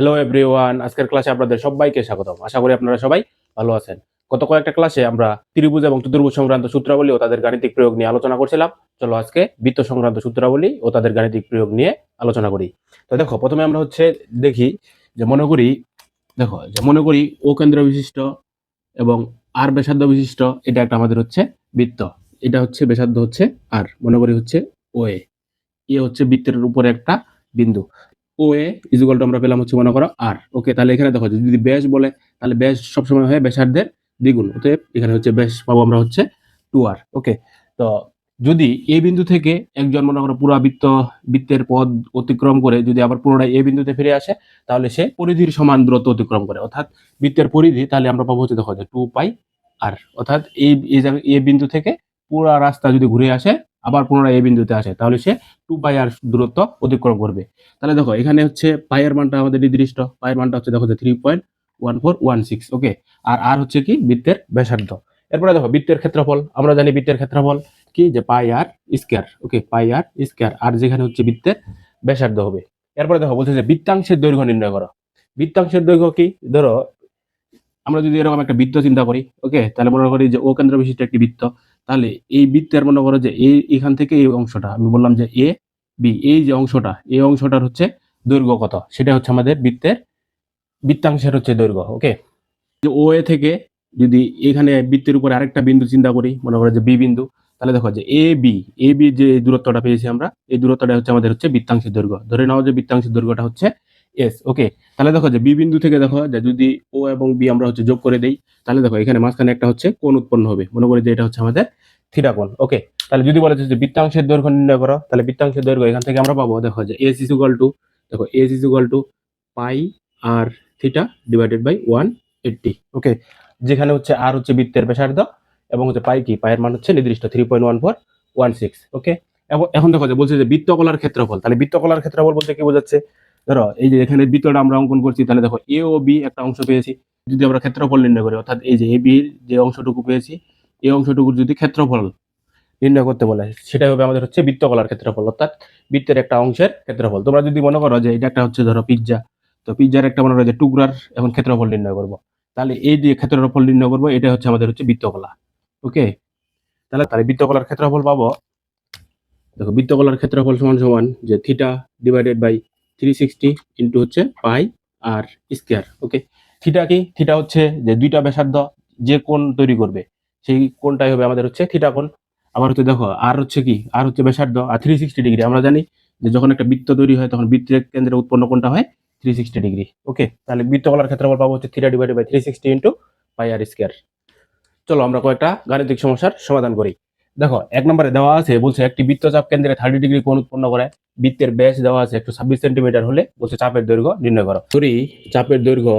Hello everyone, আজকের ক্লাসে আপনাদের সবাইকে স্বাগতম। আশা করি আপনারা সবাই ভালো আছেন। গত কয়েকটা ক্লাসে আমরা ত্রিভুজ এবং চতুর্ভুজ সংক্রান্ত সূত্রাবলী ও তাদের গাণিতিক প্রয়োগ নিয়ে আলোচনা করছিলাম। চলো আজকে বৃত্ত সংক্রান্ত সূত্রাবলী ও তাদের গাণিতিক প্রয়োগ নিয়ে আলোচনা করি। তো দেখো, প্রথমে আমরা দেখি যে মনে করি ও কেন্দ্র বিশিষ্ট এবং আর ব্যাসার্ধ বিশিষ্ট এটা একটা আমাদের বৃত্ত। এটা ব্যাসার্ধ আর, মনে করি ও এ হচ্ছে বৃত্তের উপরে একটা বিন্দু। ও এ ইজুয়াল টু আমরা পেলাম মনে করো আর। ওকে, তাহলে এখানে দেখো যদি ব্যাস বলে তাহলে ব্যাস সবসময় হয় ব্যাসার্ধের দ্বিগুণ। অতএব এখানে ব্যাস পাবো আমরা 2r। ওকে, তো যদি এ বিন্দু থেকে একজন মনে করো পুরা বৃত্তের পথ অতিক্রম করে যদি আবার পুনরায় এ বিন্দুতে ফিরে আসে, তাহলে সে পরিধির সমান দূরত্ব অতিক্রম করে, অর্থাৎ বৃত্তের পরিধি তাহলে আমরা পাবো দেখো 2π আর। অর্থাৎ এ বিন্দু থেকে পুরা রাস্তা যদি ঘুরে আসে আবার পুনরায় এ বিন্দুতে আসে, তাহলে সে 2π আর দূরত্ব অতিক্রম করবে। তাহলে দেখো এখানে পায়ের মানটা আমাদের নির্দিষ্ট, পায়ের মানটা দেখো 3.1416। ওকে, আর কি বৃত্তের ব্যাসার্ধ। এরপরে দেখো বৃত্তের ক্ষেত্রফল, আমরা জানি বৃত্তের ক্ষেত্রফল কি যে পাই আর স্কয়ার। ওকে, পাই আর স্কয়ার, আর যেখানে বৃত্তের ব্যাসার্ধ হবে। এরপরে দেখো বলছে যে বৃত্তাংশের দৈর্ঘ্য নির্ণয় করো। বৃত্তাংশের দৈর্ঘ্য কি, ধরো আমরা যদি এরকম একটা বৃত্ত চিন্তা করি, ওকে, তাহলে মনে করি যে ও কেন্দ্র বিশিষ্ট একটি বৃত্ত। তাহলে এই বৃত্তের মনে করো যে এখান থেকে এই অংশটা আমি বললাম যে এ বি, এই যে অংশটা, এই অংশটার দৈর্ঘ্য কত, সেটা আমাদের বৃত্তাংশের দৈর্ঘ্য। ওকে, যে ও এ থেকে যদি এখানে বৃত্তের উপরে আরেকটা বিন্দু চিন্তা করি, মনে করো যে বি বিন্দু, তাহলে দেখো যে এ বি যে দূরত্বটা পেয়েছি আমরা, এই দূরত্বটা আমাদের বৃত্তাংশের দৈর্ঘ্য। ধরে নাও যে বৃত্তাংশের দৈর্ঘ্যটা এস। ওকে, তাহলে দেখো যে বি বিন্দু থেকে দেখো যে যদি ও এবং বি আমরা যোগ করে দেই, তাহলে দেখো এখানে মাঝখানে একটা কোণ উৎপন্ন হবে, মনে করি যে এটা আমাদের থিটা কোণ। ওকে, তাহলে যদি বলে যে বৃত্তাংশের দৈর্ঘ্য নির্ণয় করো, তাহলে বৃত্তাংশের দৈর্ঘ্য এখান থেকে আমরা পাবো দেখো যে এস ইজ ইকুয়াল টু, দেখো s is equal to pi r theta divided by 180। Okay, যেখানে আর বৃত্তের ব্যাসার্ধ এবং পাই কি, পায়ের মান নির্দিষ্ট 3.1416। ওকে, এখন দেখো যে বলছে যে বৃত্তকলার ক্ষেত্রফল। তাহলে বৃত্তকলার ক্ষেত্রফল বলতে কি বোঝাচ্ছে, ধরো এই যে এখানে বৃত্তটা আমরা অঙ্কন করছি, তাহলে দেখো এ ও বি একটা অংশ পেয়েছি, যদি আমরা ক্ষেত্রফল নির্ণয় করি, অর্থাৎ এই যে এ বি যে অংশটুকু পেয়েছি, এই অংশটুকুর যদি ক্ষেত্রফল নির্ণয় করতে বলে, সেটা হবে আমাদের বৃত্তকলার ক্ষেত্রফল, অর্থাৎ বৃত্তের একটা অংশের ক্ষেত্রফল। তোমরা যদি মনে করো যে এটা একটা ধরো পিজ্জা, তো পিজ্জার একটা মনে করো যে টুকরার এখন ক্ষেত্রফল নির্ণয় করবো, তাহলে এই যে ক্ষেত্রফল নির্ণয় করবো, এটা আমাদের বৃত্তকলা। ওকে, তাহলে বৃত্তকলার ক্ষেত্রফল পাবো, দেখো বৃত্তকলার ক্ষেত্রফল সমান সমান যে theta divided by 360 into pi r square. Okay, theta কি, থিটা যে দুইটা ব্যাসার্ধ যে কোণ তৈরি করবে, সেই কোণটাই হবে আমাদের থিটা কোণ। আবার দেখো আর কি, আর ব্যাসার্ধ, আর 360 ডিগ্রি। আমরা জানি যে যখন একটা বৃত্ত তৈরি হয় তখন বৃত্তের কেন্দ্রে উৎপন্ন কোণটা হয় 360 ডিগ্রি। ওকে, তাহলে বৃত্তকলার ক্ষেত্রফল পাবো theta divided by 360 into pi r square. চলো আমরা কয়েকটা গাণিতিক সমস্যার সমাধান করি। দেখো এক নম্বরে দেওয়া আছে, বলছে একটি বৃত্তচাপ কেন্দ্রে 30 ডিগ্রি কোণ উৎপন্ন করে, বৃত্তের ব্যাস দেওয়া আছে 126 সেন্টিমিটার হলে বলছে চাপের দৈর্ঘ্য নির্ণয় করো। সরি, চাপের দৈর্ঘ্য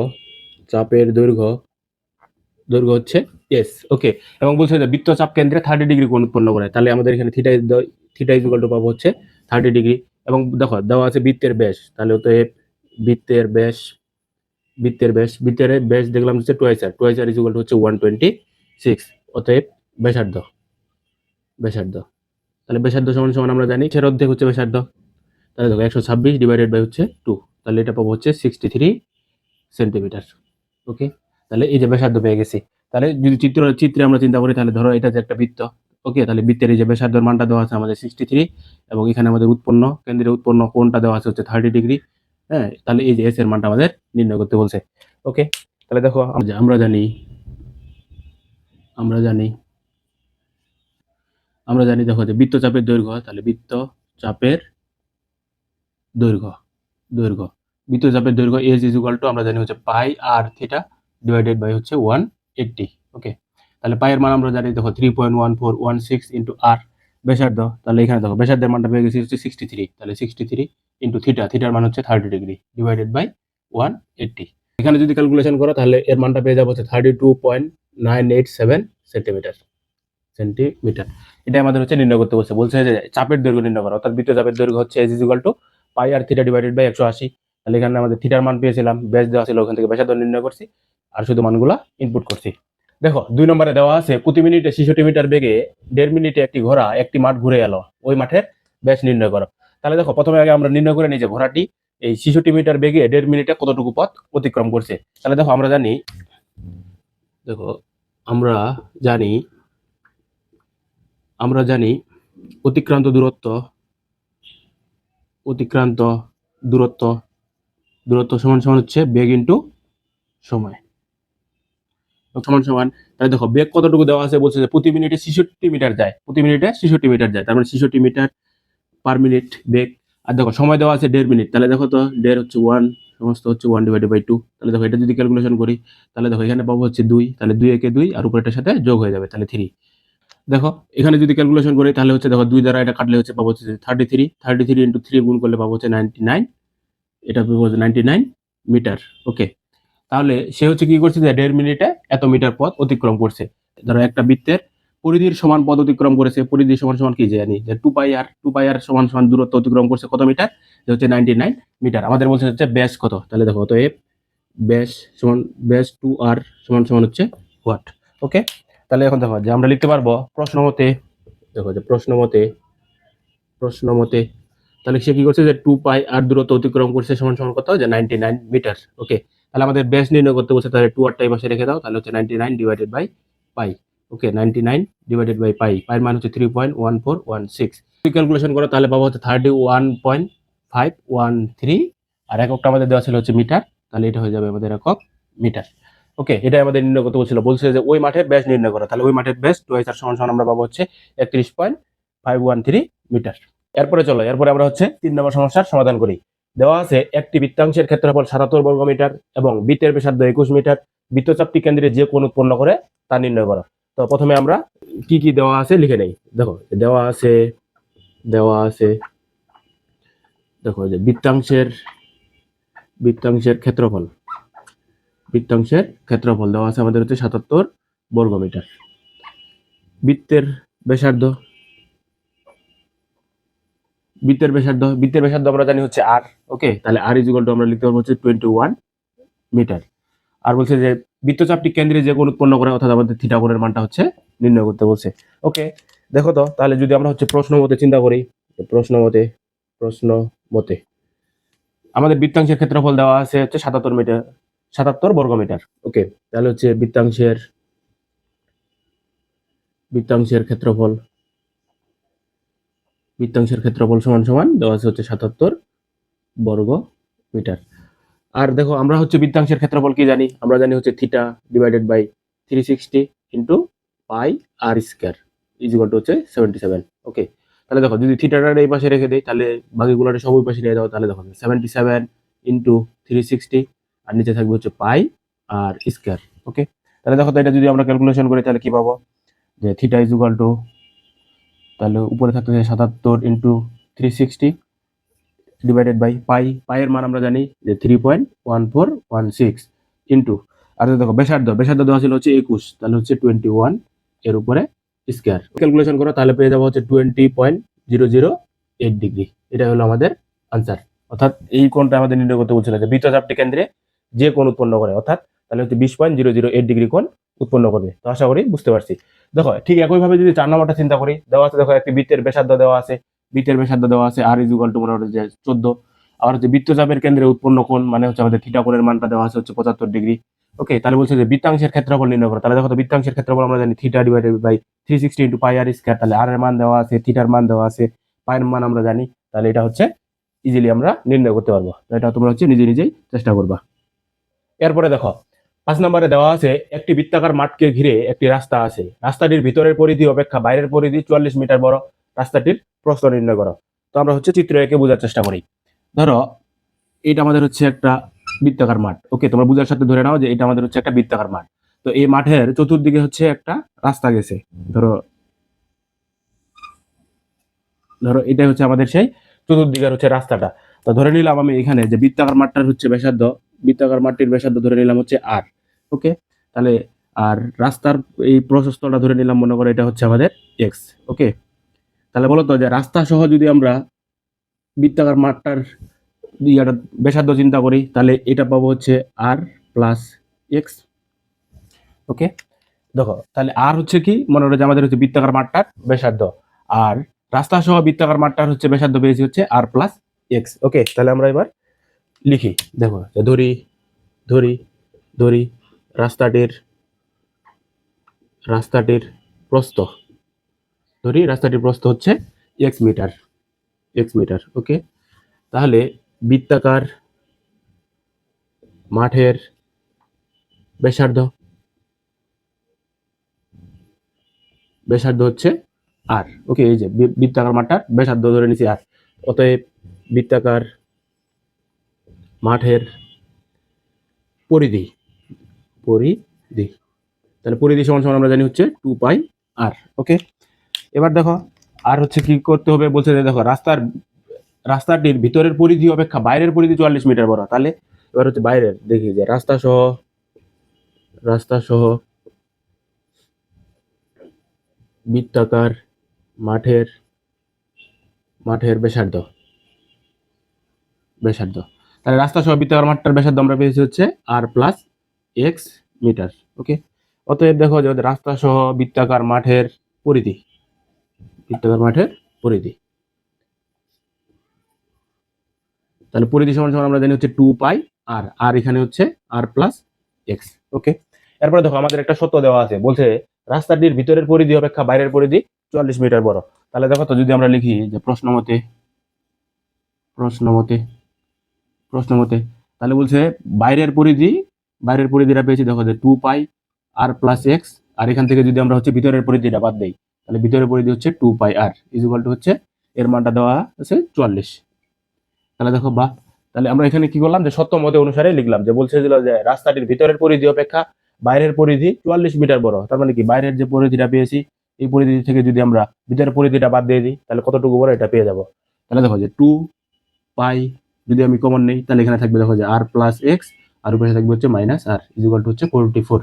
এস। ওকে, এবং বলছে যে বৃত্তচাপ কেন্দ্রে 30 ডিগ্রি কোণ উৎপন্ন করে, তাহলে আমাদের এখানে থিটা ইজ ইকুয়াল টু পাবো 30 ডিগ্রি। এবং দেখো দেওয়া আছে বৃত্তের ব্যাস, তাহলে বৃত্তের ব্যাস দেখলাম twice r is equal to 126। অতএব ব্যাসার্ধ, তাহলে ব্যাসার্ধ সমান সমান আমরা জানি এর অর্ধেক ব্যাসার্ধ, তাহলে দেখো 126 ডিভাইডেড বাই 2, তাহলে এটা পাবো 63 সেন্টিমিটার। ওকে, তাহলে এই যে ব্যাসার্ধ পেয়ে গেছি। তাহলে যদি চিত্রে আমরা চিন্তা করি, তাহলে ধরো এটা যে একটা বৃত্ত। ওকে, তাহলে বৃত্তের এই যে ব্যাসার্ধের মানটা দেওয়া আছে আমাদের 63, এবং এখানে আমাদের কেন্দ্রে উৎপন্ন কোণটা দেওয়া আছে 30 ডিগ্রি। হ্যাঁ, তাহলে এই যে এস এর মানটা আমাদের নির্ণয় করতে বলছে। ওকে, তাহলে দেখো আমরা জানি দেখো যে বৃত্তচাপের দৈর্ঘ্য, তাহলে বৃত্তচাপের দৈর্ঘ্য এস ইজ ইকুয়াল টু আমরা জানি পাই আর থিটা ডিভাইডেড বাই 180। ওকে, তাহলে পাই এর মান আমরা জানি দেখো 3.1416 ইন্টু আর ব্যাসার্ধ, তাহলে এখানে দেখো ব্যাসার্ধের মানটা পেয়ে গেছি 63, তাহলে 63 ইন্টু থিটার মান 30 ডিগ্রি ডিভাইডেড বাই 180। এখানে যদি ক্যালকুলেশন করো, তাহলে এর মানটা পেয়ে যাবো 32.987 সেন্টিমিটার। এটা আমাদের নির্ণয় করতে বলছে যে চাপের দৈর্ঘ্য নির্ণয় করা, অর্থাৎ বৃত্তচাপের দৈর্ঘ্য s is equal to pi r theta divided by 180। তাহলে এখানে আমাদের থিটার মান পেয়েছিলাম, ব্যাস দেওয়া ছিল, ওখান থেকে ব্যাসার্ধ নির্ণয় করছি আর শুধু মানগুলা ইনপুট করছি। দেখো 2 নম্বরে দেওয়া আছে প্রতি মিনিটে 66 মিটার বেগে 1.5 মিনিটে একটি ঘোড়া একটি মাঠ ঘুরে এলো, ওই মাঠের ব্যাস নির্ণয় করো। তাহলে দেখো প্রথমে আগে আমরা নির্ণয় করে নিই যে ঘোড়াটি এই 66 মিটার বেগে 1.5 মিনিটে কতটুকু পথ অতিক্রম করছে। তাহলে দেখো আমরা জানি, দেখো আমরা জানি অতিক্রান্ত দূরত্ব সমান সমান হচ্ছে বেগ ইন্টু সময়, সমান সমান। তাহলে দেখো বেগ কতটুকু দেওয়া আছে, বলছে যে প্রতি মিনিটে 66 মিটার যায়, তার মানে 66 মিটার পার মিনিট বেগ। আর দেখো সময় দেওয়া আছে 1.5 মিনিট, তাহলে দেখো তো 1.5 হচ্ছে 1, সমস্ত হচ্ছে 1/2। তাহলে দেখো এটা যদি ক্যালকুলেশন করি, তাহলে দেখো এখানে পাবো হচ্ছে 2, তাহলে 2 একে 2 আর উপরেটার সাথে যোগ হয়ে যাবে, তাহলে 3। দেখো এখানে যদি ক্যালকুলেশন করি তাহলে হচ্ছে দেখো 2 দ্বারা এটা কাটলে হচ্ছে পাবো হচ্ছে 33 ইন্টু 3 গুণ করলে পাবো হচ্ছে 99, এটা পাবো হচ্ছে 99 মিটার। ওকে, তাহলে সে হচ্ছে কি করছে যে 1.5 মিনিটে এত মিটার পথ অতিক্রম করছে। ধরো একটা বৃত্তের পরিধির সমান পথ অতিক্রম করেছে, পরিধি সমান সমান কি জানি যে 2 পাই আর সমান সমান দূরত্ব অতিক্রম করছে কত মিটার, যে হচ্ছে 99 মিটার। আমাদের বলছে হচ্ছে ব্যাস কত, তাহলে দেখো অতএব ব্যাস 2r সমান সমান হচ্ছে ওয়াট। ওকে, তাহলে এখন দেখো যে আমরা লিখতে পারবো প্রশ্ন মতে, দেখো যে প্রশ্ন মতে তাহলে সে কি করছে যে 2 পাই আর দূরত্ব অতিক্রম করছে সমান সমান কত, যে 99 মিটার। ওকে, তাহলে আমাদের ব্যাস নির্ণয় করতে বলছে, তাহলে 2 আর টাই পাশে রেখে দাও, তাহলে হচ্ছে 99 divided by pi. Okay, 99 divided by pi, পাইয়ের মান হচ্ছে 3.1416। যদি ক্যালকুলেশন করো তাহলে পাবো হচ্ছে 31.513, আর এককটা আমাদের দেওয়া ছিল হচ্ছে মিটার, তাহলে এটা হয়ে যাবে আমাদের একক মিটার। ওকে, এটাই আমাদের নির্ণয় করতে বলছিল, বলছে যে ওই মাঠের ব্যাস নির্ণয় করো, তাহলে ওই মাঠের ব্যাস 2r সমান সমান আমরা পাবো হচ্ছে 31.513 মিটার। এরপরে চলো, এরপরে আমরা হচ্ছে 3 নম্বর সমস্যার সমাধান করি। দেওয়া আছে একটি বৃত্তাংশের ক্ষেত্রফল 77 বর্গ মিটার এবং বৃত্তের ব্যাসার্ধ 21 মিটার, বৃত্তচাপটি কেন্দ্রে যে কোণ উৎপন্ন করে তা নির্ণয় করো। তো প্রথমে আমরা কি কি দেওয়া আছে লিখে নেই। দেখো দেওয়া আছে দেখো যে বৃত্তাংশের ক্ষেত্রফল দেওয়া আছে আমাদের হচ্ছে 77 বর্গ মিটার। বৃত্তের ব্যাসার্ধ আমরা জানি হচ্ছে r। ওকে, তাহলে r ইকুয়াল টু আমরা লিখতে পারবো হচ্ছে 21 মিটার। আর বলছে যে বৃত্তচাপটি কেন্দ্রে যে কোণ উৎপন্ন করে, অর্থাৎ আমাদের থিটা কোণের মানটা হচ্ছে নির্ণয় করতে বলছে। ওকে, দেখো তো তাহলে যদি আমরা হচ্ছে প্রশ্ন মতে চিন্তা করি, প্রশ্ন মতে আমাদের বৃত্তাংশের ক্ষেত্রফল দেওয়া আছে হচ্ছে 77 বর্গ মিটার। ওকে, তাহলে হচ্ছে বৃত্তাংশের ক্ষেত্রফল সমান সমান দেওয়া আছে হচ্ছে 77 বর্গ মিটার। আর দেখো আমরা হচ্ছে বৃত্তাংশের ক্ষেত্রফল কি জানি, আমরা জানি হচ্ছে theta divided by 360 into pi r square equal to হচ্ছে 77। ওকে, তাহলে দেখো যদি থিটাটা এই পাশে রেখে দেই, তাহলে বাকিগুলোর সব ওই পাশে নিয়ে যাও, তাহলে দেখো 77 ইন্টু 360 আর নিচে থাকবে হচ্ছে পাই আর স্কয়ার। ওকে, তাহলে দেখো তো এটা যদি আমরা ক্যালকুলেশন করি তাহলে কি পাবো, যে থিটা ইকুয়াল টু, তাহলে উপরে থাকতে 77 ইন্টু 360 ডিভাইডেড বাই পাইয়ের মান আমরা জানি যে 3.1416 ইন্টু, আর দেখো ব্যাসার্ধ দেওয়া ছিল হচ্ছে 21, তাহলে হচ্ছে 21 এর উপরে স্কয়ার। ক্যালকুলেশন করো তাহলে পেয়ে যাবো হচ্ছে 20.008 ডিগ্রি। এটা হলো আমাদের আনসার। অর্থাৎ এই কোণটা আমাদের নির্ণয় করতে বলছিল যে বৃত্তচাপটি কেন্দ্রে যে কোণ উৎপন্ন করে, অর্থাৎ তাহলে হচ্ছে 20.008 ডিগ্রি কোণ উৎপন্ন করবে। তো আশা করি বুঝতে পারছি। দেখো ঠিক একইভাবে যদি 4 নম্বরটা চিন্তা করি, দেওয়া আছে দেখো একটি বৃত্তের ব্যাসার্ধ দেওয়া আছে, আর ইকুয়াল টু মনে হচ্ছে 14। আর হচ্ছে বৃত্তচাপের কেন্দ্রে উৎপন্ন কোণ মানে হচ্ছে আমাদের থিটা কোণের মানটা দেওয়া আছে হচ্ছে 75 ডিগ্রি। ওকে, তাহলে বলছে যে বৃত্তাংশের ক্ষেত্রফল নির্ণয় করো। তাহলে দেখো তো বৃত্তাংশের ক্ষেত্রফল আমরা জানি theta divided by 360 into pi r square, তাহলে আর এর মান দেওয়া আছে, থিটার মান দেওয়া আছে, পাইয়ের মান আমরা জানি, তাহলে এটা হচ্ছে ইজিলি আমরা নির্ণয় করতে পারবো। তো এটা তোমরা হচ্ছে নিজেই চেষ্টা করবা। এরপরে দেখো 5 নম্বরে দেওয়া আছে একটি বৃত্তাকার মাঠকে ঘিরে একটি রাস্তা আছে, রাস্তাটির ভিতরের পরিধি অপেক্ষা বাইরের পরিধি 44 মিটার বড়, রাস্তাটির প্রস্থ নির্ণয় করো। তো আমরা হচ্ছে চিত্র এঁকে বোঝার চেষ্টা করি। ধরো এটা আমাদের হচ্ছে একটা বৃত্তাকার মাঠ। ওকে, তোমরা বোঝার সাথে ধরে নাও যে এটা আমাদের হচ্ছে একটা বৃত্তাকার মাঠ। তো এই মাঠের চতুর্দিকে হচ্ছে একটা রাস্তা গেছে। ধরো এটাই হচ্ছে আমাদের সেই চতুর্দিকের হচ্ছে রাস্তাটা। তো ধরে নিলাম আমি এখানে যে বৃত্তাকার মাঠটার হচ্ছে বৃত্তাকার মাঠটির ব্যাসার্ধ ধরে নিলাম হচ্ছে আর। ওকে, তাহলে আর রাস্তার এই প্রশস্তটা ধরে নিলাম মনে করে এটা হচ্ছে আমাদের এক্স। ওকে, তাহলে বলতো যে রাস্তা সহ যদি আমরা বৃত্তাকার মাঠটার ইয়াটা ব্যাসার্ধ চিন্তা করি, তাহলে এটা পাবো হচ্ছে আর প্লাস এক্স। ওকে, দেখো তাহলে আর হচ্ছে কি মনে হচ্ছে আমাদের হচ্ছে বৃত্তাকার মাঠটার ব্যাসার্ধ, আর রাস্তা সহ বৃত্তাকার মাঠটার হচ্ছে ব্যাসার্ধ পেয়েছি হচ্ছে আর প্লাস এক্স। ওকে, তাহলে আমরা এবার লিখি, দেখো যে ধরি ধরি ধরি রাস্তাটির রাস্তাটির প্রস্থ, ধরি রাস্তাটির প্রস্থ হচ্ছে এক্স মিটার। ওকে, তাহলে বৃত্তাকার মাঠের ব্যাসার্ধ হচ্ছে আর। ওকে, এই যে বৃত্তাকার মাঠটার ব্যাসার্ধ ধরে নিছি আর। অতএব বৃত্তাকার মাঠের পরিধি পরিধি তাহলে পরিধি সমান সমান আমরা জানি হচ্ছে 2 পাই আর। ওকে, এবার দেখো আর হচ্ছে কি করতে হবে, বলছে যে দেখো রাস্তাটির ভিতরের পরিধি অপেক্ষা বাইরের পরিধি 44 মিটার বড়। তাহলে এবার হচ্ছে বাইরের, দেখি যে রাস্তা সহ বৃত্তাকার মাঠের ব্যাসার্ধ তাহলে রাস্তা সহ বৃত্তাকার মাঠটার ব্যাসার্ধ আমরা পেয়েছি হচ্ছে আর প্লাস এক্স মিটার। ওকে, অতএব দেখো যে রাস্তা সহ বৃত্তাকার মাঠের পরিধি তাহলে পরিধি সমান সমান আমরা জানি হচ্ছে 2 পাই আর এখানে হচ্ছে আর প্লাস এক্স। ওকে, এরপরে দেখো আমাদের একটা সূত্র দেওয়া আছে, বলছে রাস্তাটির ভিতরের পরিধি অপেক্ষা বাইরের পরিধি 44 মিটার বড়। তাহলে দেখো তো যদি আমরা লিখি যে প্রশ্ন মতে তাহলে বলছে বাইরের পরিধিটা পেয়েছি দেখো যে 2 পাই আর প্লাস এক্স, আর এখান থেকে যদি আমরা হচ্ছে ভিতরের পরিধিটা বাদ দেই তাহলে ভিতরের পরিধি হচ্ছে 2 পাই আর ইকুয়াল টু হচ্ছে এর মানটা দেওয়া আছে 44। তাহলে দেখো বাহ, তাহলে আমরা এখানে কি করলাম যে সত্য মতে অনুসারে লিখলাম যে বলছে যে রাস্তাটির ভিতরের পরিধি অপেক্ষা বাইরের পরিধি 44 মিটার বড়। তার মানে কি বাইরের যে পরিধিটা পেয়েছি এই পরিধি থেকে যদি আমরা ভিতরের পরিধিটা বাদ দিয়ে দিই তাহলে কতটুকু বড় এটা পেয়ে যাব। তাহলে দেখো যে 2 পাই যদি আমি কমন নেই তাহলে এখানে থাকবে দেখো যে আর প্লাস এক্স আর উপরে থাকবে হচ্ছে মাইনাস আর ইকুয়াল টু হচ্ছে 44।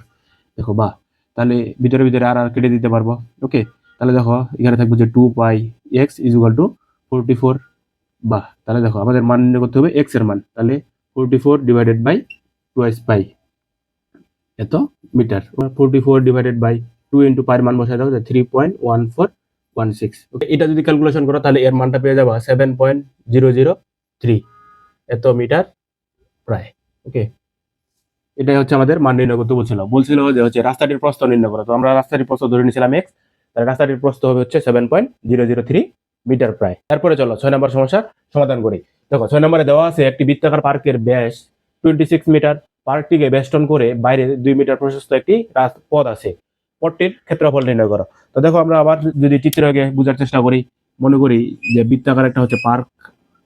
দেখো বাহ, তাহলে ভিতরে আর কেটে দিতে পারবো। ওকে, তাহলে দেখো এখানে থাকবে যে 2 পাই এক্স ইকুয়াল টু 44। বাহ, তাহলে দেখো আমাদের মান নির্ণয় করতে হবে এক্স এর মান, তাহলে 44 ডিভাইডেড বাই 2 পাই এত metre. 44 divided by 2 into pi এর মান বসাই দাও 3.1416। ওকে, এটা যদি ক্যালকুলেশন করো তাহলে এর মানটা পেয়ে যাবা 7.003 এত মিটার প্রায়। ওকে, এটাই হচ্ছে আমাদের মান নির্ণয় করতে বলছিল যে হচ্ছে রাস্তাটির প্রস্থ নির্ণয় করো। তো আমরা রাস্তাটির প্রস্থ ধরে নিয়েছিলাম এক্স, তাহলে রাস্তাটির প্রস্থ হবে হচ্ছে 7.003 মিটার প্রায়। তারপরে চলো 6 নম্বর সমস্যার সমাধান করি। দেখো 6 নম্বরে দেওয়া আছে একটি বৃত্তাকার পার্কের ব্যাস 26 মিটার। পার্কটিকে বেষ্টন করে বাইরে 2 মিটার প্রশস্ত একটি পথ আছে। পথটির ক্ষেত্রফল নির্ণয় করো। তো দেখো আমরা আবার যদি চিত্রকে বোঝার চেষ্টা করি, মনে করি যে বৃত্তাকার একটা হচ্ছে পার্ক,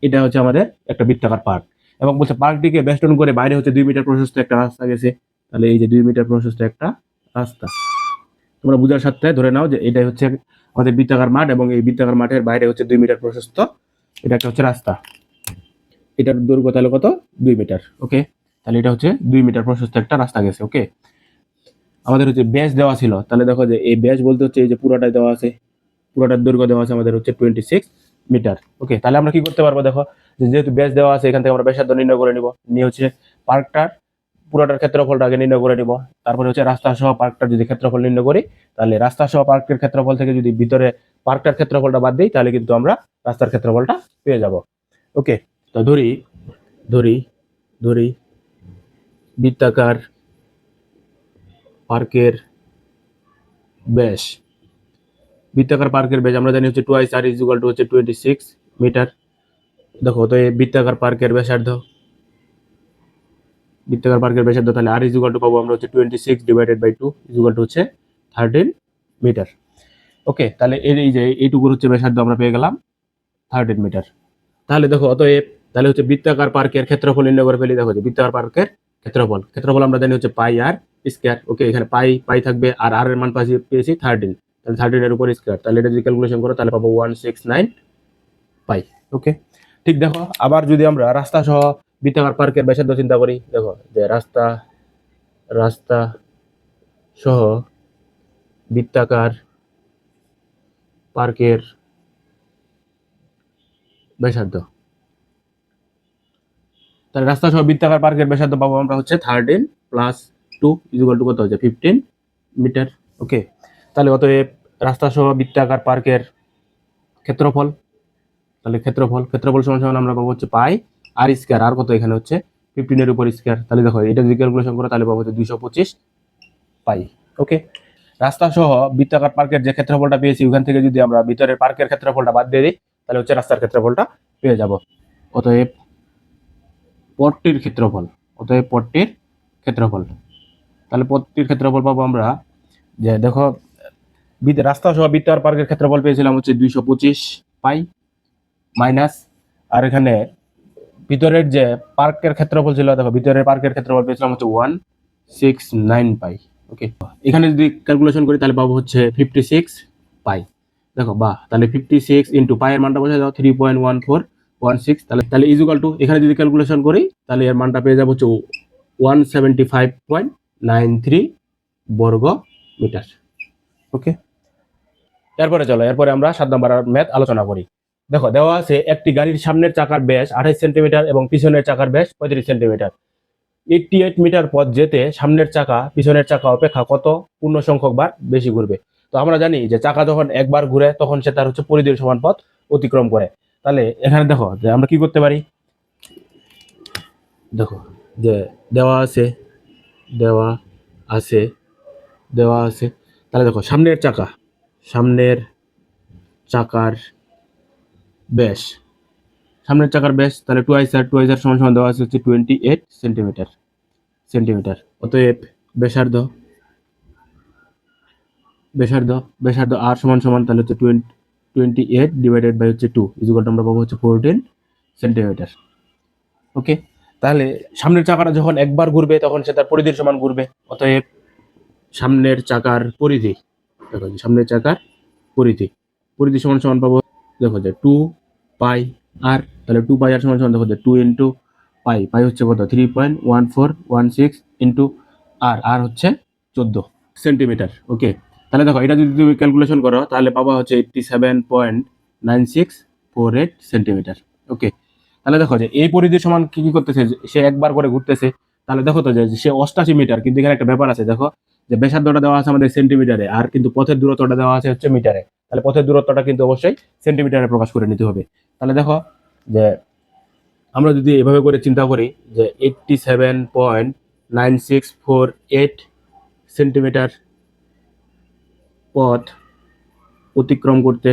এটা হচ্ছে আমাদের একটা বৃত্তাকার পার্ক এবং বলছে পার্কটিকে বেষ্টন করে বাইরে হচ্ছে 2 মিটার প্রশস্ত একটা রাস্তা গেছে। তাহলে এই যে 2 মিটার প্রশস্ত একটা রাস্তা, তোমরা বুঝার সাথে ধরে নাও যে এটাই হচ্ছে আমাদের বৃত্তাকার মাঠ এবং এই বৃত্তাকার মাঠের বাইরে হচ্ছে 2 মিটার প্রশস্ত এটা একটা হচ্ছে রাস্তা। এটার দৈর্ঘ্য তাহলে কত 2 মিটার। ওকে, তাহলে এটা হচ্ছে 2 মিটার প্রশস্ত একটা রাস্তা গেছে। ওকে, আমাদের হচ্ছে ব্যাস দেওয়া ছিল, তাহলে দেখো যে এই ব্যাস বলতে হচ্ছে এই যে পুরোটাই দেওয়া আছে, পুরোটার দৈর্ঘ্য দেওয়া আছে আমাদের হচ্ছে 26 মিটার। ওকে, তাহলে আমরা কি করতে পারবো, দেখো যেহেতু ব্যাস দেওয়া আছে এখান থেকে আমরা ব্যাসার্ধ নির্ণয় করে নিব, নিয়ে হচ্ছে পার্কটার পুরোটার ক্ষেত্রফলটা আগে নির্ণয় করে নিব। তারপরে হচ্ছে রাস্তা সহ পার্কটার যদি ক্ষেত্রফল নির্ণয় করি তাহলে রাস্তা সহ পার্কের ক্ষেত্রফল থেকে যদি ভিতরে পার্কটার ক্ষেত্রফলটা বাদ দিই তাহলে কিন্তু আমরা রাস্তার ক্ষেত্রফলটা পেয়ে যাব। ওকে, তো ধরি বৃত্তাকার পার্কের ব্যাস আমরা জানি হচ্ছে 2 আর ইকুয়াল টু হচ্ছে 26 মিটার। দেখো তো এই বৃত্তাকার পার্কের ব্যাসার্ধ তাহলে আর ইকুয়াল টু পাবো আমরা হচ্ছে 26 ডিভাইডেড বাই 2 ইকুয়াল টু হচ্ছে 13 মিটার। ওকে, তাহলে এই যে এইটুকুর হচ্ছে ব্যাসার্ধ আমরা পেয়ে গেলাম 13 মিটার। তাহলে দেখো অতএব তাহলে হচ্ছে বৃত্তাকার পার্কের ক্ষেত্রফল নির্ণয় করে ফেলি। দেখো যে বৃত্তাকার পার্কের ক্ষেত্রফল আমরা জানি হচ্ছে পাই আর স্কয়ার। ওকে, এখানে পাই থাকবে আর এর মান পেয়েছি 13, তাহলে 13 এর উপর স্কয়ার, তাহলে এটা যদি ক্যালকুলেশন করো তাহলে পাবো 169 পাই। ওকে, ঠিক দেখো আবার যদি আমরা রাস্তা সহ বৃত্তাকার পার্কের ব্যাসার্ধ চিন্তা করি, দেখো যে রাস্তা সহ বৃত্তাকার পার্কের ব্যাসার্ধ, তাহলে রাস্তা সহ বৃত্তাকার পার্কের ব্যাসার্ধ পাবো আমরা হচ্ছে 13 প্লাস 2 ইকুয়াল টু কত হচ্ছে 15 মিটার। ওকে, তাহলে অতএব রাস্তা সহ বৃত্তাকার পার্কের ক্ষেত্রফল, তাহলে ক্ষেত্রফল সমান আমরা পাবো হচ্ছে পাই আর স্কয়ার, আর কত এখানে হচ্ছে 15 এর উপর স্কয়ার। তাহলে দেখো এটা যদি ক্যালকুলেশন করো তাহলে পাবো হচ্ছে 225 পাই। ওকে, রাস্তা সহ বৃত্তাকার পার্কের যে ক্ষেত্রফলটা পেয়েছি ওখান থেকে যদি আমরা ভিতরের পার্কের ক্ষেত্রফলটা বাদ দিয়ে দিই তাহলে হচ্ছে রাস্তার ক্ষেত্রফলটা পেয়ে যাব। অতএব পথটির ক্ষেত্রফল, অতএব পথটির ক্ষেত্রফল, তাহলে পথটির ক্ষেত্রফল পাবো আমরা যে দেখো রাস্তা সহ বৃত্তাকার পার্কের ক্ষেত্রফল পেয়েছিলাম হচ্ছে 225 পাই মাইনাস, আর এখানে ভিতরের যে পার্কের ক্ষেত্রফল ছিল দেখো ভিতরের পার্কের ক্ষেত্রফল পেয়েছিলাম হচ্ছে 169 পাই। ওকে, এখানে যদি ক্যালকুলেশন করি তাহলে পাবো হচ্ছে 56 পাই। দেখো বাহ, তাহলে 56 ইন্টু পাই এর মানটা বসে দাও 3.1416, তাহলে ইজুকাল টু এখানে যদি ক্যালকুলেশন করি তাহলে এর মানটা পেয়ে যাবো হচ্ছে 175.93 বর্গ মিটার। ওকে, এরপরে চলো, এরপরে আমরা 7 নম্বর ম্যাথ আলোচনা করি। দেখো দেওয়া আছে একটি গাড়ির সামনের চাকার ব্যাস 28 সেন্টিমিটার এবং পিছনের চাকার ব্যাস 35 সেন্টিমিটার। 88 মিটার পথ যেতে সামনের চাকা পিছনের চাকা অপেক্ষা কত পূর্ণ সংখ্যক বার বেশি ঘুরবে? তো আমরা জানি যে চাকা যখন একবার ঘুরে তখন সে তার হচ্ছে পরিধির সমান পথ অতিক্রম করে। তাহলে এখানে দেখো যে আমরা কি করতে পারি, দেখো যে দেওয়া আছে দেওয়া আছে দেওয়া আছে তাহলে দেখো সামনের চাকার ব্যাস, সামনের চাকার ব্যাস তাহলে টু আইসার সমান সমান দেওয়া আছে হচ্ছে 28 সেন্টিমিটার। অতএব ব্যাসার্ধ ব্যাসার্ধ ব্যাসার্ধ আর সমান সমান তাহলে হচ্ছে 28 ডিভাইডেড বাই হচ্ছে 2 ইকুয়াল টু আমরা পাবো হচ্ছে 14 সেন্টিমিটার। ওকে, তাহলে সামনের চাকাটা যখন একবার ঘুরবে তখন সে তার পরিধির সমান ঘুরবে। অতএব সামনের চাকার পরিধি, দেখো সামনের চাকার পরিধি সমান সমান পাবো দেখো যে 2 পাই আর, তাহলে 2 পাই আর সমান সমান দেখো যে 2 ইন্টু পাই হচ্ছে কত 3.1416 ইন্টু আর হচ্ছে 14 সেন্টিমিটার। ওকে, তাহলে দেখো এটা যদি তুমি ক্যালকুলেশন করো তাহলে পাবা হচ্ছে 87.9648 সেন্টিমিটার। ওকে, তাহলে দেখো যে এই পরিধির সমান কি করতেছে, সে একবার করে ঘুরতেছে। তাহলে দেখো তো যে সে 88 মিটার, কিন্তু এখানে একটা ব্যাপার আছে, দেখো যে ব্যাসার্ধটা দেওয়া আছে আমাদের সেন্টিমিটারে আর কিন্তু পথের দূরত্বটা দেওয়া আছে হচ্ছে মিটারে। তাহলে পথের দূরত্বটা কিন্তু অবশ্যই সেন্টিমিটারে প্রকাশ করে নিতে হবে। তাহলে দেখো যে আমরা যদি এভাবে করে চিন্তা করি যে 87.9648 সেন্টিমিটার পথ অতিক্রম করতে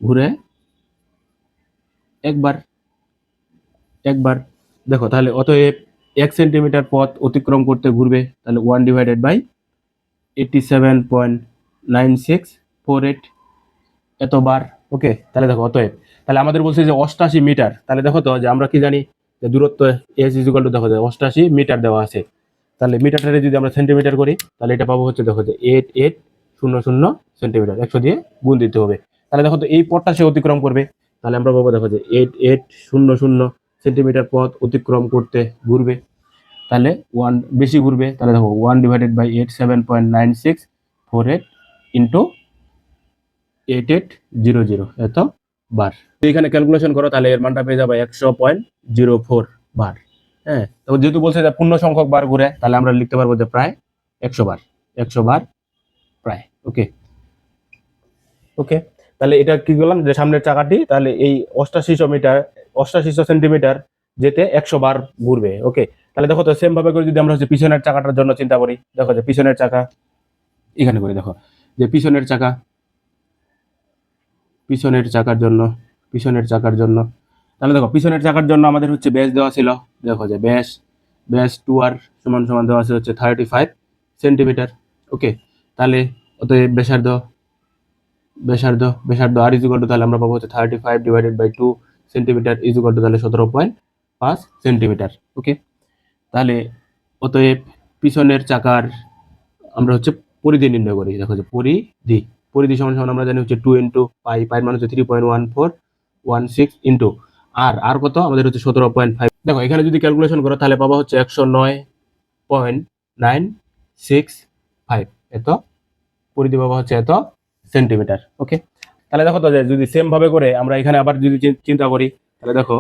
ঘুরে একবার দেখো, তাহলে অতএব 1 সেন্টিমিটার পথ অতিক্রম করতে ঘুরবে তাহলে 1 ডিভাইডেড বাই 87.9648 এতবার। ওকে, তাহলে দেখো অতএব তাহলে আমাদের বলছে যে 88 মিটার, তাহলে দেখো তো যে আমরা কি জানি যে দূরত্ব এস ইকুয়াল টু দেখো যে 88 মিটার দেওয়া আছে। তাহলে মিটারটারে যদি আমরা সেন্টিমিটার করি তাহলে এটা পাবো হচ্ছে দেখো যে 8800 সেন্টিমিটার, 100 দিয়ে গুণ দিতে হবে। তাহলে দেখো তো এই পথটা সে অতিক্রম করবে, তাহলে আমরা পাবো দেখো যে 8800 সেন্টিমিটার পথ অতিক্রম করতে ঘুরবে, তাহলে 1 বেশি ঘুরবে। তাহলে দেখো 1 ডিভাইডেড বাই 87.9648 ইন্টু 8800 এত বার। এখানে ক্যালকুলেশন করো তাহলে এর মানটা পেয়ে যাবে 100.04 বার। হ্যাঁ, তো যেহেতু বলছে যে পূর্ণ সংখ্যক বার ঘুরে তাহলে আমরা লিখতে পারবো যে প্রায় 100 বার প্রায়। ওকে, তাহলে এটা কি করলাম যে সামনের চাকাটি তাহলে এই 8800 সেন্টিমিটার যেতে 100 বার ঘুরবে। ওকে, তাহলে দেখো তো সেম ভাবে করে যদি আমরা হচ্ছে পিছনের চাকাটার জন্য চিন্তা করি, দেখো যে পিছনের চাকা এখানে করি, দেখো যে পিছনের চাকার জন্য তাহলে দেখো পিছনের চাকার জন্য আমাদের হচ্ছে ব্যাস দেওয়া ছিল, দেখো যে ব্যাস 2r সমান সমান দেওয়া আছে হচ্ছে 35 সেন্টিমিটার। ওকে, তাহলে অতএব ব্যাসার্ধ আর ইকুয়াল টু তাহলে আমরা পাবো হচ্ছে 35 divided by 2 centimetre equal to তাহলে 17.5 সেন্টিমিটার। ওকে, তাহলে অতএব পিছনের চাকার আমরা হচ্ছে পরিধি নির্ণয় করি, দেখো যে পরিধি সমান সমান আমরা জানি হচ্ছে 2 ইন্টু পাই মানে হচ্ছে 3.1416 ইন্টু আর কত আমাদের হচ্ছে 17.5। দেখো এখানে যদি ক্যালকুলেশন করো তাহলে পাবা হচ্ছে 109.965 এত পরিধি পাবা হচ্ছে এত সেন্টিমিটার। ওকে, তাহলে দেখো তো যে যদি সেম ভাবে করে আমরা এখানে আবার যদি চিন্তা করি তাহলে দেখো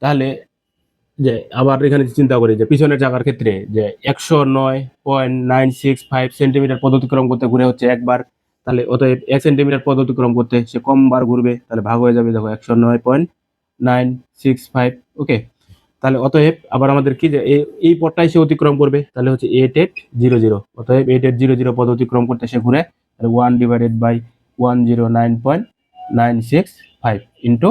তাহলে যে আবার এখানে চিন্তা করি যে পিছনের চাকার ক্ষেত্রে যে 109.965 সেন্টিমিটার পথ অতিক্রম করতে ঘুরে হচ্ছে একবার, তাহলে অতএব 1 সেন্টিমিটার পথ অতিক্রম করতে সে কম বার ঘুরবে, তাহলে ভাগ হয়ে যাবে দেখো 109.965। ওকে, তাহলে অতএব আবার আমাদের কি যে এই পথটাই সে অতিক্রম করবে, তাহলে হচ্ছে 8800, অতএব 8800 পথ অতিক্রম করতে সে ঘুরে, তাহলে 1/109.965 ইন্টু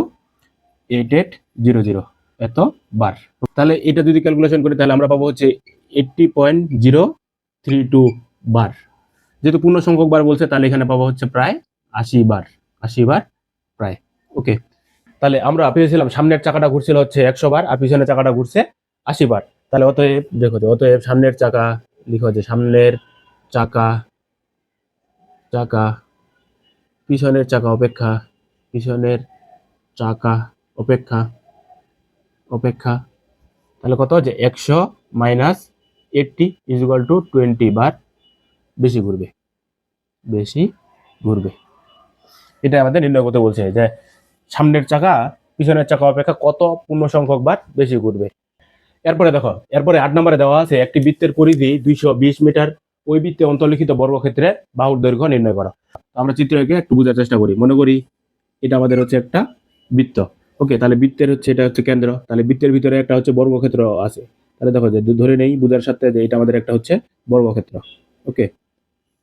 8800 এত বার। তাহলে এটা যদি ক্যালকুলেশন করি তাহলে আমরা পাবো হচ্ছে 80.032 বার। যেহেতু পূর্ণ সংখ্যক বার বলছে তাহলে এখানে পাবো হচ্ছে প্রায় 80 বার, 80 বার প্রায়। ওকে, তাহলে আমরা পেয়েছিলাম সামনের চাকাটা ঘুরছিল হচ্ছে 100 বার আর পিছনের চাকাটা ঘুরছে 80 বার। তাহলে অতএব দেখো, অতএব সামনের চাকা লিখো যে সামনের চাকা চাকা পিছনের চাকা অপেক্ষা, পিছনের চাকা অপেক্ষা অপেক্ষা তাহলে কত, যে 100 মাইনাস 80 ইকুয়াল টু 20 বার বেশি ঘুরবে, বেশি ঘুরবে। এটা আমাদের নির্ণয় করতে বলছে যে সামনের চাকা পিছনের চাকা অপেক্ষা কত পূর্ণ সংখ্যক বার বেশি ঘুরবে। এরপরে দেখো, এরপরে 8 নম্বরে দেওয়া আছে একটি বৃত্তের পরিধি 220 মিটার, ওই বৃত্তে অন্তর্লিখিত বর্গক্ষেত্রে বাহুর দৈর্ঘ্য নির্ণয় করা। আমরা চিত্রকে একটু বোঝার চেষ্টা করি। মনে করি এটা আমাদের হচ্ছে একটা বৃত্ত। ওকে, তাহলে বৃত্তের হচ্ছে এটা হচ্ছে কেন্দ্র, তাহলে বৃত্তের ভিতরে একটা হচ্ছে বর্গক্ষেত্র আছে। তাহলে দেখো যে ধরে নেই বোঝার সাথে যে এটা আমাদের একটা হচ্ছে বর্গক্ষেত্র। ওকে,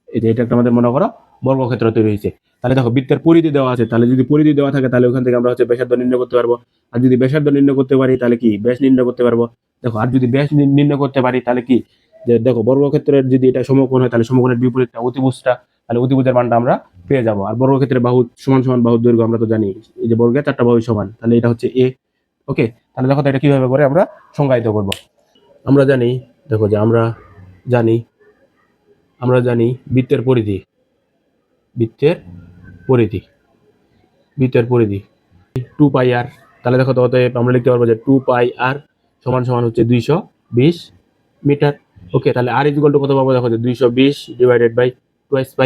এই যে এটা একটা আমাদের মনে করো বর্গক্ষেত্র তৈরি হয়েছে। তাহলে দেখো বৃত্তের পরিধি দেওয়া আছে, তাহলে যদি পরিধি দেওয়া থাকে তাহলে ওখান থেকে আমরা হচ্ছে ব্যাসার্ধ নির্ণয় করতে পারবো। আর যদি ব্যাসার্ধ নির্ণয় করতে পারি তাহলে কি ব্যাস নির্ণয় করতে পারবো। দেখো, আর যদি ব্যাস নির্ণয় করতে পারি তাহলে কি, যে দেখো বর্গক্ষেত্রের যদি এটা সমকোণ হয় তাহলে সমকোণের বিপরীতটা অতিভুজটা, তাহলে অতিভুজের মানটা আমরা পেয়ে যাবো। আর বর্গক্ষেত্রের বাহু সমান সমান বাহুর দৈর্ঘ্য আমরা তো জানি, এই যে বর্গের 4টা বাহু সমান, তাহলে এটা হচ্ছে এ। ওকে, তাহলে দেখো তো এটা কিভাবে করে আমরা সংজ্ঞায়িত করব। আমরা জানি, দেখো যে আমরা জানি বৃত্তের পরিধি, বৃত্তের পরিধি বৃত্তের পরিধি 2πr। তাহলে দেখো তো অতএব আমরা লিখতে পারবো যে 2πr সমান সমান হচ্ছে 220 মিটার। ওকে, তাহলে আর ইকুয়াল টু কত পাবো, দেখো যে 220 ডিভাইডেড বাই 2π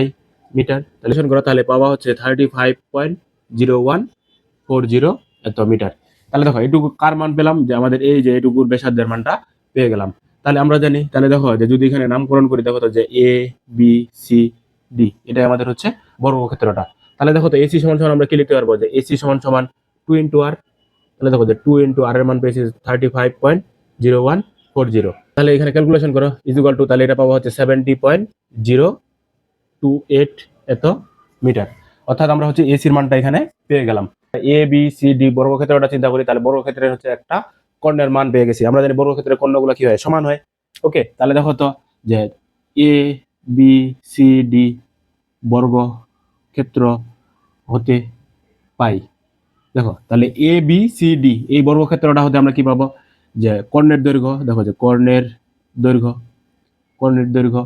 মিটার। তাহলে করা তাহলে পাওয়া হচ্ছে 35.0140 এত মিটার। তাহলে দেখো এটুকু কার মান পেলাম, যে আমাদের এই যে এটুকুর ব্যাসার্ধের মানটা পেয়ে গেলাম। তাহলে আমরা জানি, তাহলে দেখো যে যদি এখানে নামকরণ করি, দেখো তো যে এ বি সি ডি এটাই আমাদের হচ্ছে বর্গক্ষেত্রটা। তাহলে দেখো তো এসি সমান সমান আমরা কি লিখতে পারবো, যে এসি সমান সমান 2 ইন্টু আর। তাহলে দেখো যে 2 ইন্টু আর এর মান পেয়েছি 35.0140। তাহলে এখানে ক্যালকুলেশন করো ইকুয়াল টু, তাহলে এটা পাবো হচ্ছে 70.028 এত মিটার। অর্থাৎ আমরা হচ্ছে এসির মানটা এখানে পেয়ে গেলাম। এ বি সি ডি বর্গক্ষেত্রটা চিন্তা করি, তাহলে বর্গক্ষেত্রের হচ্ছে একটা কর্ণের মান পেয়ে গেছি। আমরা জানি বর্গক্ষেত্রের কর্ণগুলো কি হয়, সমান হয়। ওকে, তাহলে দেখো তো যে এ বি সি ডি বর্গক্ষেত্র হতে পাই। দেখো তাহলে এ বি সি ডি এই বর্গক্ষেত্রটা হতে আমরা কি পাবো, যে কর্ণের দৈর্ঘ্য, দেখো যে কর্ণের দৈর্ঘ্য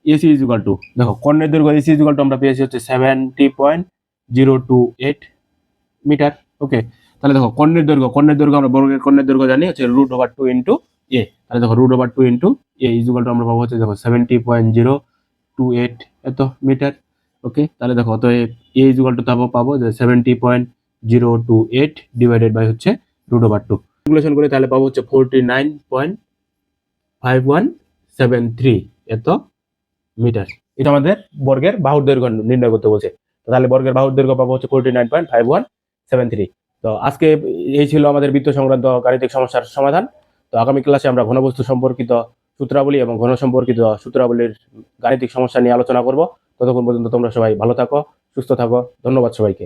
এসি ইজ ইকুয়াল টু, দেখো কর্ণের দৈর্ঘ্য এসি ইজ ইকুয়াল টু আমরা পেয়েছি হচ্ছে 70.028 মিটার। ওকে, তাহলে দেখো কর্ণের দৈর্ঘ্য আমরা বর্গের কর্ণের দৈর্ঘ্য জানি হচ্ছে √2 ইন্টু এ। তাহলে দেখো √2 into A is equal two আমরা পাবো হচ্ছে দেখো 70.028 এত মিটার। ওকে, তাহলে দেখো তো এ ইজ ইকুয়াল টু পাবো যে 70.028 ডিভাইডেড বাই হচ্ছে √2। ক্যালকুলেশন করে তাহলে পাবো হচ্ছে 49.5173 এত মিটার। এটা আমাদের বর্গের বাহুর দৈর্ঘ্য নির্ণয় করতে বলছে। তাহলে বর্গের বাহুর দৈর্ঘ্য পাবো হচ্ছে 49.5173। তো আজকে এই ছিল আমাদের বৃত্ত সংক্রান্ত গাণিতিক সমস্যার সমাধান। তো আগামী ক্লাসে আমরা ঘনবস্তু সম্পর্কিত সূত্রাবলী এবং ঘন সম্পর্কিত সূত্রাবলীর গাণিতিক সমস্যা নিয়ে আলোচনা করব। ততক্ষণ পর্যন্ত তোমরা সবাই ভালো থাকো, সুস্থ থাকো। ধন্যবাদ সবাইকে।